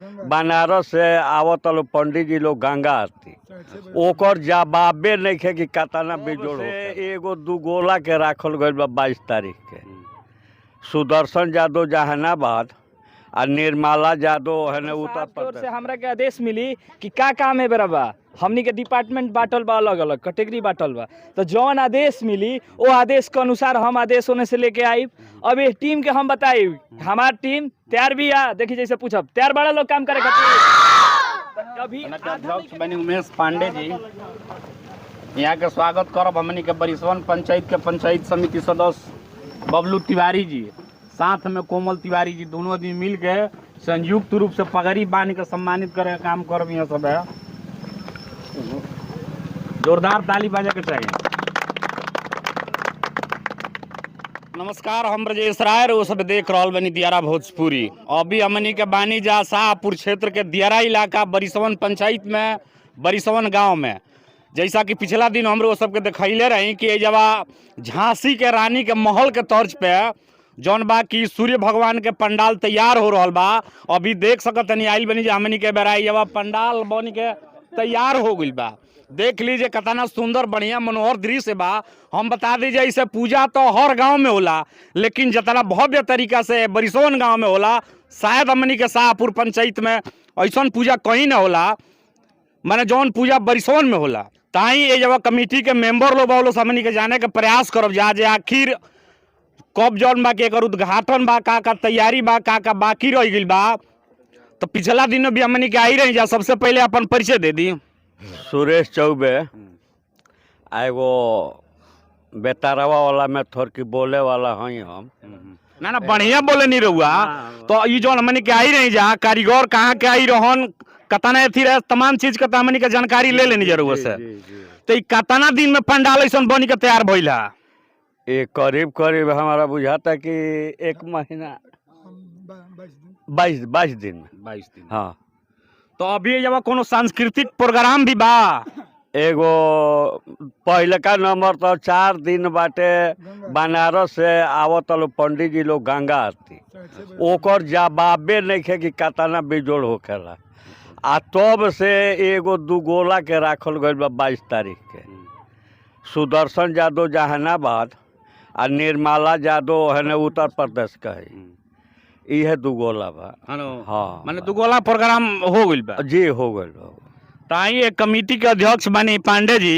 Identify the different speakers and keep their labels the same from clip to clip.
Speaker 1: बनारस से आवत लोग पंडित जी लोग गंगा आरती ओकर जवाबे नहीं खे कि कतना बेजोड़ हो एगो दू गोला के राखल गइल बा 22 तारीख के सुदर्शन यादव जहानाबाद आ निर्मला यादव है उत्तर प्रदेश
Speaker 2: से हमरा के आदेश मिली कि का काम है बेरा बा हमनी के डिपार्टमेंट बांटल बा अलग अलग कैटेगरी बांटल बा तो जौन आदेश मिली वो आदेश के अनुसार हम आदेश होने से लेके आई। अब ये टीम के हम बताई हमार टीम तैयार भी है। देखिए जैसे पूछब तैयार बड़ा लोग काम करे खातिर कभी
Speaker 3: अध्यक्ष बनी उमेश पांडे जी यहाँ के स्वागत करब हमनी के बरिसवन पंचायत के पंचायत समिति सदस्य बबलू तिवारी जी साथ में कोमल तिवारी जी दोनों आदमी मिल के संयुक्त रूप से पगड़ी बांध के सम्मानित करे का काम करब यहाँ सब है। जोरदार ताली बजा के चाहिए। नमस्कार हम ब्रजेश राय वो सब देख रहा बनी दियारा भोजपुरी। अभी हमनी के बानी जा शाहपुर क्षेत्र के दियारा इलाका बरिसवन पंचायत में बरिसवन गांव में जैसा कि पिछला दिन हम सबके दिखैले रही कि जब झांसी के रानी के महल के तर्ज पे जौन बा कि सूर्य भगवान के पंडाल तैयार हो रहा बा। अभी देख सकत नहीं आइल बनी हमनी के बेराई जब पंडाल बन के तैयार हो गई बा। देख लीजिए कितना सुंदर बढ़िया मनोहर दृश्य बा। हम बता दीजिए इसे पूजा तो हर गांव में होला लेकिन जितना भव्य तरीका से बरिसवन गांव में होला शायद हमनी के शाहपुर पंचायत में ऐसा पूजा कहीं ना होला माने जौन पूजा बरिसवन में होला। ताही ये जब कमेटी के मेंबर लोग बोलो हमनी के जाने के प्रयास करब जा आखिर कब जौन बा के उद्घाटन बा का तैयारी बा का बाकी रह गई बा। तो पिछला दिन भी हमनी के आई रही जा। सबसे पहले अपन परिचय दे दी।
Speaker 1: सुरेश चौबे एगो बेतारवा वाला में थोड़ की बोले वाला हई हम
Speaker 3: ना बढ़िया बोले नहीं रहुआ। तो ये जो हमनी के आई रही जा कारीगर कहाँ के आई रहन कतना अथी रहे तमाम चीज के हमनी के जानकारी ले लेनी जरूर से। तो ये कतना दिन में पंडाल ऐसा बन के तैयार भइल है?
Speaker 1: एक करीब करीब हमारा बुझाता कि 1 महीना 22 दिन में
Speaker 3: 22 दिन।
Speaker 1: हाँ।
Speaker 3: तो अभी जब कोनो सांस्कृतिक प्रोग्राम भी बा
Speaker 1: एगो पहले का नंबर तो 4 दिन बाटे बनारस से आवत लोग पंडित जी लोग गंगा आरती ओकर जवाबे नहीं खे कि कतना बेजोड़ होखेला आ तब से एगो दू गोला के राखल गइल बा 22 तारीख के सुदर्शन यादव जहानाबाद आ निर्मला यादव है उत्तर प्रदेश का है इहे दू गोला बा। हाँ
Speaker 3: माने दुगोला प्रोग्राम हो गइल बा
Speaker 1: जी हो गइल बा।
Speaker 3: ताई एक कमेटी के अध्यक्ष बनी पांडे जी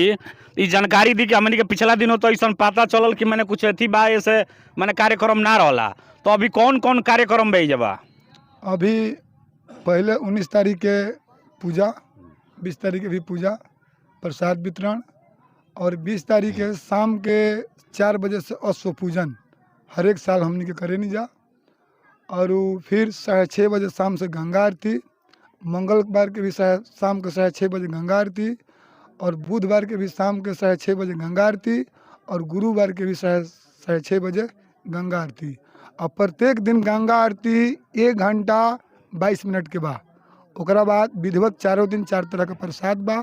Speaker 3: ये जानकारी दी कि हमनी के पिछला दिनों तो ऐसा पता चलल कि मैंने कुछ अथी बा ऐसे मैंने कार्यक्रम ना रहला। तो अभी कौन कौन कार्यक्रम बा जबा?
Speaker 4: अभी पहले 19 तारीख के पूजा 20 तारीख के भी पूजा प्रसाद वितरण और 20 तारीख के शाम के 4 बजे से अश्व पूजन हर एक साल हमनी के करे नहीं जा। और फिर 6:30 बजे शाम से गंगा आरती मंगलवार के भी शाम के 6:30 बजे गंगा आरती और बुधवार के भी शाम के 6:30 बजे गंगा आरती और गुरुवार के भी 6:30 बजे गंगा आरती। और प्रत्येक दिन गंगा आरती 1 घंटा 22 मिनट के बाद ओकरा बाद विधिवत चारों दिन 4 तरह का प्रसाद बा।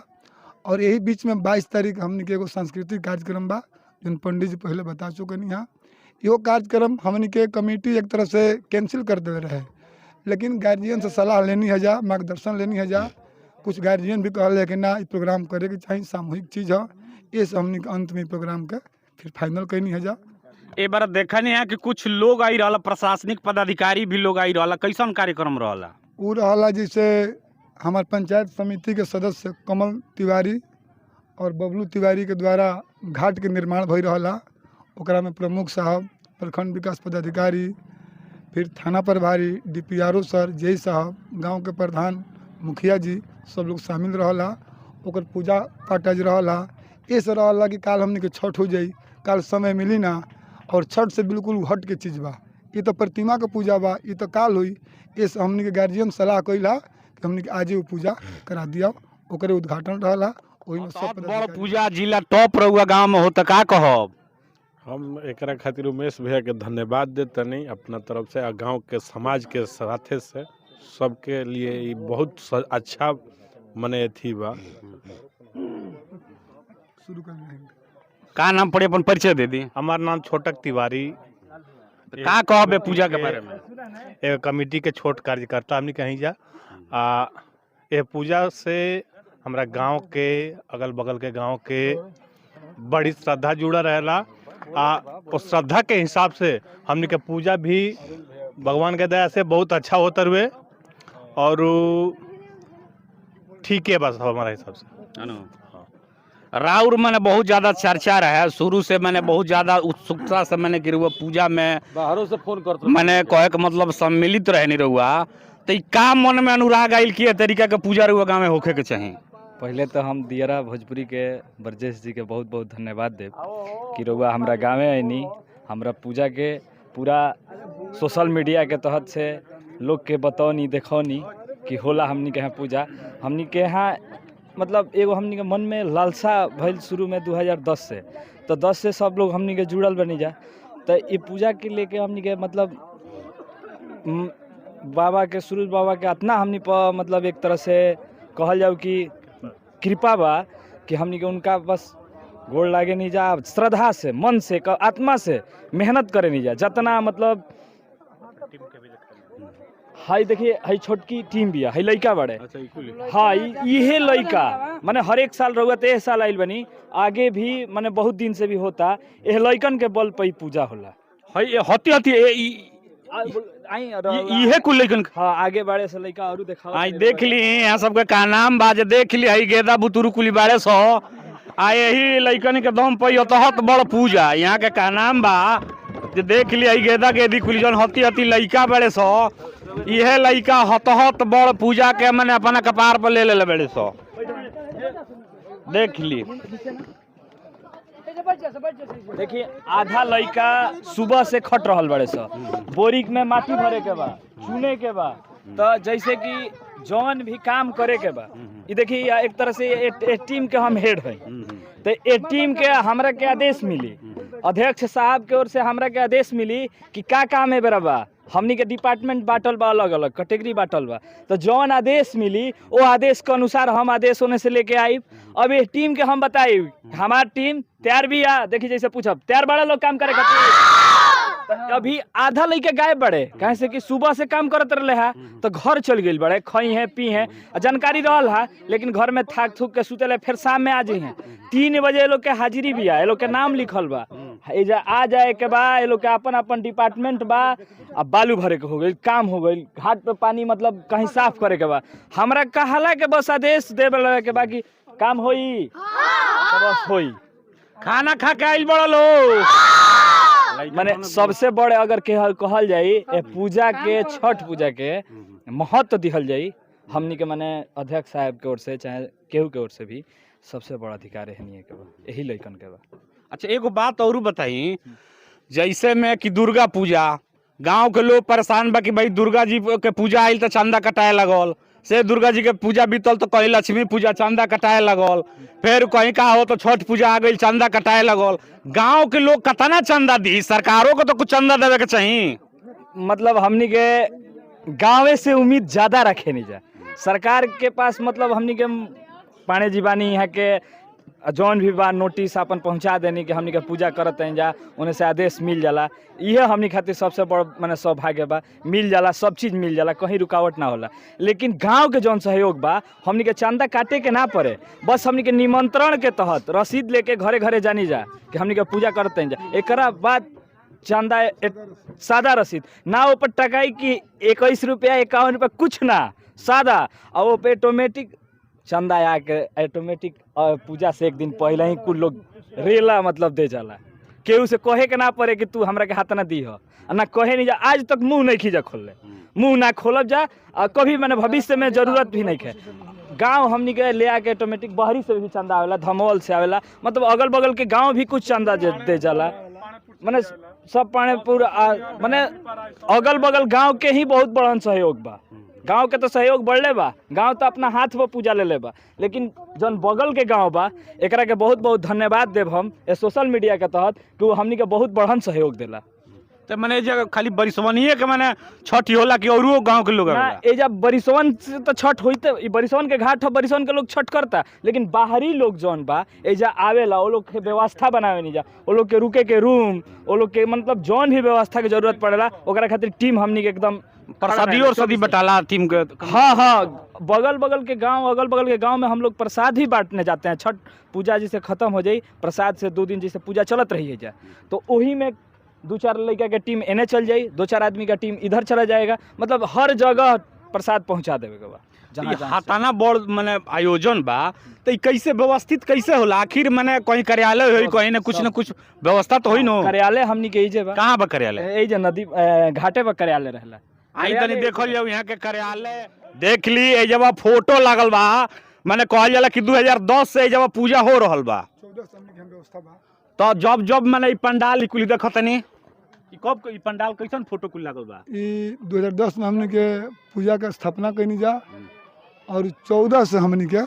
Speaker 4: और यही बीच में 22 तारीख हमने के एगो सांस्कृतिक कार्यक्रम बा जो पंडित जी पहले बता चुके नहीं। यहाँ यो कार्यक्रम हमने के कमेटी एक तरह से कैंसिल कर दे रहे लेकिन गार्जियन से सलाह लेनी है जा मार्गदर्शन लेनी है जा। कुछ गार्जियन भी कहले कि ना प्रोग्राम करे के चाहिए सामूहिक चीज़ है ये सब हमने के अंत में प्रोग्राम के फिर फाइनल करनी है जा।
Speaker 3: ए बार देखा नहीं है कि कुछ लोग आई रहा प्रशासनिक पदाधिकारी भी लोग आई रहा कैसन कार्यक्रम रहा?
Speaker 4: वो रहा जैसे हमारे पंचायत समिति के सदस्य कमल तिवारी और बबलू तिवारी के द्वारा घाट के निर्माण भई रहा ओकरा में प्रमुख साहब प्रखंड विकास पदाधिकारी फिर थाना प्रभारी DPRO सर जय साहब गांव के प्रधान मुखिया जी सब लोग शामिल रहा। ओकर पूजा पाठ आज रहा ऐसे रहा कि काल हमने के छठ हो जाई काल समय मिली ना और छठ से बिल्कुल हट के चीज़ बा ये तो प्रतिमा का पूजा बा ये तो काल हुई इस हमने के गार्जियन सलाह कैला कि हमने के आज वो पूजा करा दिया ओकरे उद्घाटन रहा वही में सब
Speaker 3: बड़ पूजा जिला टॉप रहुआ गांव में हो तो का कहब?
Speaker 5: हम एकरा खातिर उमेश भैया के धन्यवाद देतनी अपना तरफ से गांव के समाज के साथे से सबके लिए ये बहुत अच्छा मने थी बा।
Speaker 4: शुरू कर रहे हैं।
Speaker 3: का नाम पड़े अपन परिचय दे दी।
Speaker 5: हमार नाम छोटक तिवारी।
Speaker 3: का कहबे पूजा के बारे में?
Speaker 5: एक कमेटी के छोट कार्यकर्ता हमने कहीं जा ये पूजा से हमरा गांव के अगल बगल के गांव के बड़ी श्रद्धा जुड़ा रहेला। उस श्रद्धा के हिसाब से हमने के पूजा भी भगवान के दया से बहुत अच्छा होता हुए और ठीक है बस हमारे हिसाब से
Speaker 3: है ना। राउर मैंने बहुत ज़्यादा चर्चा रहा शुरू से, मैंने बहुत ज़्यादा उत्सुकता से मैंने कि रहुआ पूजा में
Speaker 1: बाहरों से फोन करते
Speaker 3: मैंने कहे के मतलब सम्मिलित रहे नहीं रहुआ, तो ई का मन में अनुराग आयल कि तरीका के पूजा रहुआ गाँव में होखे के चाहिए।
Speaker 2: पहले तो हम दियरा भोजपुरी के ब्रजेश जी के बहुत बहुत धन्यवाद देव कि रउआ हमरा गाँवे आईनी, हमरा पूजा के पूरा सोशल मीडिया के तहत से लोग के बतौनी देखौनी कि होला हमनी के यहाँ पूजा। हमनी के यहाँ मतलब एगो हमनी के मन में लालसा भइल शुरू में 2010 से, तो 10 से सब लोग हमनी के जुड़ल बनी जा। तो ये पूजा के लेके हमनी के मतलब बाबा के सूरज बाबा के इतना हमनी पर मतलब एक तरह से कहल जाओ कि कृपा बा कि हमनी के उनका बस गोड़ लागे नहीं जा, श्रद्धा से मन से आत्मा से मेहनत करे नहीं जा जितना मतलब। हाई देखिए हाई छोटकी टीम भी है, हाई लड़का बड़े। हाँ ये लड़का माने हर एक साल रहुआ तो साल आइल बनी, आगे भी माने बहुत दिन से भी होता। यह लड़कन के बल पे पूजा होला।
Speaker 3: हती हती इहे कुल लेकिन
Speaker 2: हाँ आगे बाड़े से लड़का और देखा
Speaker 3: आई देख ली यहाँ सबके का नाम बाज देख ली हई गेदा बुतुरु कुली बाड़े सो आ यही लड़कन के दम पे तहत बड़ पूजा यहाँ के का नाम बा जे देख ली हई गेदा गेदी कुली जन हती हती लड़का बाड़े सो इहे लड़का हतहत बड़ पूजा के मैंने अपना कपार पर ले ले बड़े सो देख ली।
Speaker 2: देखिए आधा लड़का सुबह से खट रहल बड़े सा, बोरिक में माटी भरे के बा, चुने के बा, तो जैसे कि जौन भी काम करे के बा। ये देखिए एक तरह से एक टीम के हम हेड हैं, तो एक टीम के हमरा के आदेश मिली, अध्यक्ष साहब के ओर से हमरा के आदेश मिली कि का काम है बेरा बा। हमनी के डिपार्टमेंट बांटल बा, अलग अलग कैटेगरी बांटल बा, तो जौन आदेश मिली वो आदेश के अनुसार हम आदेश होने से लेके आई। अब ये टीम के हम बताई हमार टीम तैयार भी आ, देखिए जैसे पूछब तैयार बड़ा लोग काम करे खातिर। अभी आधा लड़के गायब बड़े कहे से कि सुबह से काम करत रहे है तो घर चल गई बड़े, खई है पी है जानकारी रहल है, लेकिन घर में थाक थूक के सुते फिर शाम में आ जाई हैं। 3 बजे ये लोग के हाजिरी भी आ, ये लोग के नाम लिखल बा, आ जाए के बा। ये लोग के अपन अपन डिपार्टमेंट बा, अब बालू भरे के हो गई, काम हो गई, घाट पे पानी मतलब कहीं साफ करे के बा। हमरा कहला के बस आदेश देवे के बा कि काम होई तो बस होई।
Speaker 3: खाना खा के आइल बड़ा लोग
Speaker 2: माने सबसे बड़े अगर कहल जाई पूजा के छठ पूजा के महत्व दिहल जाई हमनी के माने अध्यक्ष साहब के ओर से चाहे केहू के ओर से भी सबसे बड़ा अधिकार है के बा, यही लइकन के बा।
Speaker 3: अच्छा एगो बात और बताई, जैसे में कि दुर्गा पूजा गांव के लोग परेशान बा कि भाई दुर्गा जी के पूजा आइल तो चंदा कटाए लगल, से दुर्गा जी के पूजा बीतल तो कहीं लक्ष्मी पूजा चंदा कटाए लगल, फिर कहीं का हो तो छठ पूजा आ गई चंदा कटाए लगल। गांव के लोग कितना चंदा दी, सरकारों को तो कुछ चंदा देवे के चाहिए।
Speaker 2: मतलब हमनी के गाँव से उम्मीद ज्यादा रखे नहीं जा, सरकार के पास मतलब हमनी के पाने जीवानी यहाँ के जौन भी बा नोटिस अपन पहुँचा देनी कि हमनी के पूजा करत हैं जा, उन्हें से आदेश मिल जाला। यह हमनी खातिर सबसे बड़ माने सौभाग्य बा, मिल जाला, सब चीज़ मिल जाला, कहीं रुकावट ना होला। लेकिन गांव के जौन सहयोग बा हमनी के चंदा काटे के ना पड़े, बस हमनी के निमंत्रण के तहत रसीद लेके घरे घरे जानी जा कि हमनी के पूजा करते हैं जा। एकरा बाद चंदा सादा रसीद ना, ऊपर टकाई की 21 रुपया 51 रुपया कुछ ना, सादा, और वो पे ऑटोमेटिक चंदा आके ऑटोमेटिक पूजा से एक दिन पहले ही कुल लोग रेला मतलब दे जाला। केहू से कहे के ना पड़े कि तू हमरा के हाथ ना दी हो, ना कहे नहीं जा। आज तक मुंह नहीं खींचा खोल ले, मुंह ना खोलब जा, और कभी मैंने भविष्य में जरूरत भी नहीं है। गांव हमनी के ले आके ऑटोमेटिक बाहरी से भी चंदा आवेला, धमोल से आवेला, मतलब अगल बगल के गांव भी कुछ चंदा दे जाला। मैंने सब पानेपुर मैंने अगल बगल गांव के ही बहुत बड़ा सहयोग बा। गांव के तो सहयोग बढ़ले बा, गांव तो अपना हाथ पर पूजा ले बा, लेकिन जौन बगल के गांव बा एकरा के बहुत बहुत धन्यवाद देव हम सोशल मीडिया के तहत कि वो हमनी के बहुत बढ़न सहयोग देला।
Speaker 3: तो मैंने जगह खाली बरिसवनिए के मैंने छठ होला कि औरो गांव के लोग
Speaker 2: ना, ए जब बरिसवन से तो छठ होते, बरिसवन के घाट हो, बरिसवन के लोग छठ करता, लेकिन बाहरी लोग जौन बा एजा आवेला, वो लोग के व्यवस्था बनावे नहीं जा, वो लोग के रुके के रूम, वो लोग के मतलब जौन भी व्यवस्था के जरूरत पड़ेला ओकरा खातिर टीम हमनी के एकदम
Speaker 3: प्रसादी और सदी बटाला टीम के।
Speaker 2: हाँ हाँ, बगल बगल के गांव, अगल बगल के गांव में हम लोग प्रसाद ही बांटने जाते हैं। छठ पूजा जैसे खत्म हो जाई, प्रसाद से 2 दिन जैसे पूजा चलत रही है जा, तो वही में 2-4 लड़का के टीम एने चल जाई, 2-4 आदमी का टीम इधर चला जाएगा, मतलब हर जगह प्रसाद पहुंचा देवे के बा।
Speaker 3: हाथाना बड़ माने आयोजन बा, तो ई कैसे व्यवस्थित कैसे होला? आखिर माने कहीं कार्यालय होई, कहीं न कुछ व्यवस्था तो होई नो।
Speaker 2: कार्यालय हमनी के इजे बा।
Speaker 3: कहाँ बा कार्यालय?
Speaker 2: ए जे नदी घाटे पर कार्यालय रहला।
Speaker 3: आई तनी देखल जाओ यहाँ के कार्यालय, देख ली ए जब फोटो लागल बा, माने कहल जाला कि 2010 से जब पूजा हो रहल बा,
Speaker 4: 14 साल में व्यवस्था बा।
Speaker 3: तो जब माने ई पंडाल कुल देखतनी, ई कब ई पंडाल कैसन फोटो कुल लागल बा?
Speaker 4: ई 2010 में हमने के पूजा का स्थापना कैनी जा, और 14 से हमने के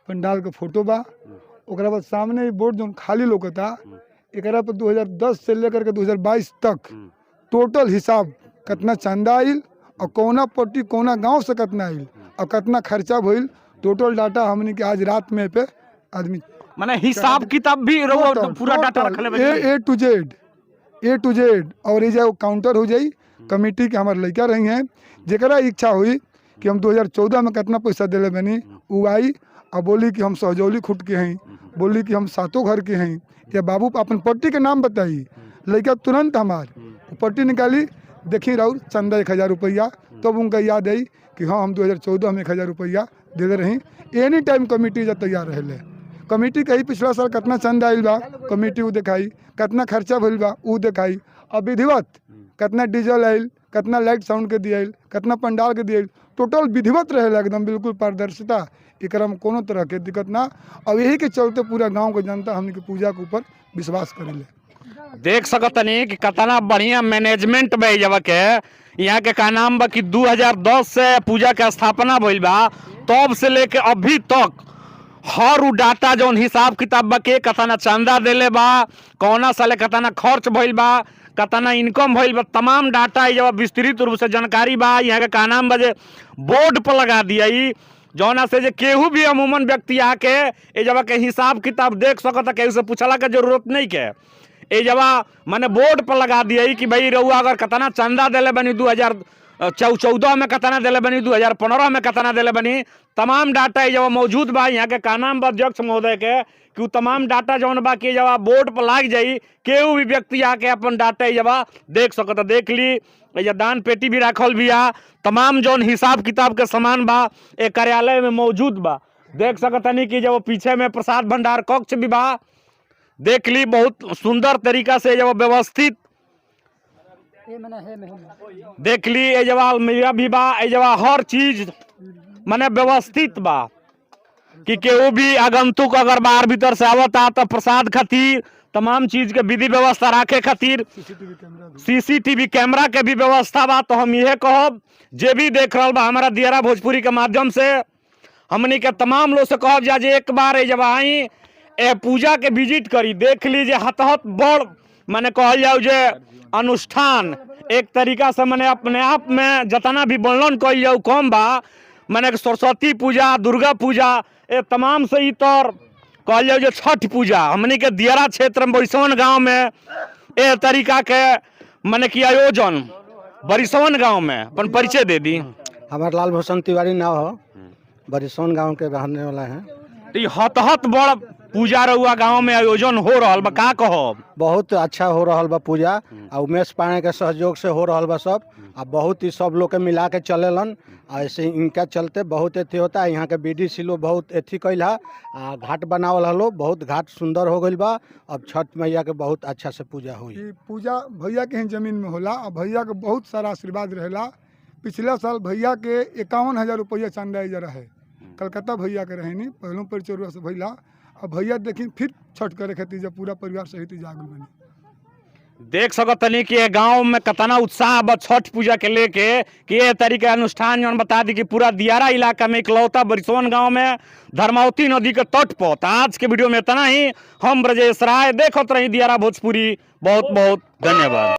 Speaker 4: पंडाल का फोटो बा। ओकरा बाद सामने बोर्ड जो खाली लोकता, एकरा पर 2010 से लेकर के 2022 तक टोटल हिसाब कितना चंदा आइल और कौना पट्टी कौना गांव से कितना आइल और कितना खर्चा भइल, टोटल डाटा हमने के आज रात में पे आदमी
Speaker 3: माने हिसाब किताब भी रहो, पूरा डाटा रखले बा
Speaker 4: ए टू जेड। और ये जो काउंटर हो जाई, कमेटी के हमारे लड़का रही हैं, जरा इच्छा हुई कि हम 2014 में कितना पैसा दिले बनी, उ आई और बोली कि हम सहजौली खुट के हैं, बोली कि हम सातों घर के हैं, या बाबू अपन पट्टी के नाम बताई। लड़का तुरंत हमार पट्टी निकाली, देखी राउर चंदा 1000 रुपया, तब उनका याद आई कि हाँ हम 2014 में 1000 रुपया दिले रही। एनी टाइम कमेटी जब तैयार रहे, कमेटी कही पिछला साल कितना चंदा आइल बा, कमेटी वो दिखाई, कितना खर्चा भइल बा वो दिखाई, और विधिवत कितना डीजल आइल, कितना लाइट साउंड के दिया, कितना पंडाल के दिया, टोटल विधिवत रहेला एकदम बिल्कुल पारदर्शिता। एकरा में कोनो तरह के दिक्कत ना, और यही के चलते पूरा गांव के जनता हमने के पूजा के ऊपर विश्वास करेले।
Speaker 3: देख सकतनी कि कितना बढ़िया मैनेजमेंट बा जब के यहाँ के का नाम बा कि 2010 से पूजा के स्थापना भइल बा, तब से लेके अभी तक हर उ डाटा जौन हिसाब किताब बा के कितना चंदा देले बा, कौना साले कितना खर्च भइल बा, कितना इनकम भइल बा, तमाम डाटा जब विस्तृत रूप से जानकारी बा। यहाँ के का नाम बा जे बोर्ड पर लगा दिया, जौना से जे केहू भी अमूमन व्यक्ति आके ए जब के हिसाब किताब देख सकता, केहू से पूछला के जरूरत नहीं के। ए जब माने बोर्ड पर लगा दिया कि भाई रउआ अगर कितना चंदा दिले बनी 2014 में कितना दिले बनी, 2015 में कितना दिले बनी, तमाम डाटा जब मौजूद बा। यहाँ के का नाम बा अध्यक्ष महोदय के कि तमाम डाटा जौन बा कि जब बोर्ड पर लाग जाई, केहू भी व्यक्ति आके अपन डाटा जब देख सकता। देख ली दान पेटी भी रखल भी आ, तमाम जौन हिसाब किताब के सामान बा ए कार्यालय में मौजूद बा। देख सकतनी कि जब पीछे में प्रसाद भंडार कक्ष भी बा, देख ली बहुत सुंदर तरीका से जब व्यवस्थित, देख ली ए जब अलमीरा भी बा, ए जब हर चीज माने व्यवस्थित बा कि केहू भी आगंतुक अगर बाहर भीतर से आवता तो प्रसाद खातिर तमाम चीज के विधि व्यवस्था रखे खातिर सीसीटीवी कैमरा के भी व्यवस्था बा। तो हम यह कहब जे भी देख रहा बा हमारा दियारा भोजपुरी के माध्यम से, हमनी के तमाम लोग से कहब जा जे एक बार जब आई ए पूजा के विजिट करी, देख लीजिए हतहत बड़ माने कहल जाओ जे अनुष्ठान एक तरीका से माने अपने आप में जितना भी वर्णन कल जाओ कम बा। माने सरस्वती पूजा, दुर्गा पूजा, ए तमाम से इतर कहल जाओ जो छठ पूजा हमनी के दियारा क्षेत्र में बरिसवन गांव में ए तरीका के माने कि आयोजन बरिसवन गांव में। अपन परिचय दे दी।
Speaker 6: हमार लाल भूषण तिवारी नाव हो, बरिसवन गांव के रहने वाला है।
Speaker 3: तो हतहत बड़ पूजा रहुआ गांव में आयोजन हो रहा बा, का कहो?
Speaker 6: बहुत अच्छा हो रहा बा पूजा, आ उमेश पांडे के सहयोग से हो रहा बा सब, आ बहुत ही सब लोग के मिला के चलेलन। ऐसे इनका चलते बहुत एथी होता है। यहाँ के बीडीसी लोग बहुत एथी कैल है, आ घाट बनावल हलो, बहुत घाट सुंदर हो गई बा। अब छठ मैया के बहुत अच्छा से पूजा हुई।
Speaker 4: पूजा भैया के ही जमीन में होला, और भैया के बहुत सारा आशीर्वाद रहेला। पिछला साल भैया के 51,000 रुपया चंदा इजरा है, कलकत्ता भैया के रहनी पहलों परिचय से भैया। अब भैया देखी फिर छठ करे खातिर जब पूरा परिवार सहित जागल बनी।
Speaker 3: देख सकतनी कि गांव में कितना उत्साह बा छठ पूजा के लेके कि ये तरीके अनुष्ठान जौन बता दी कि पूरा दियारा इलाका में इकलौता बरिसवन गांव में धर्मावती नदी के तट पर। आज के वीडियो में इतना ही। हम ब्रजेश राय, देखत रही दियारा भोजपुरी। बहुत बहुत धन्यवाद।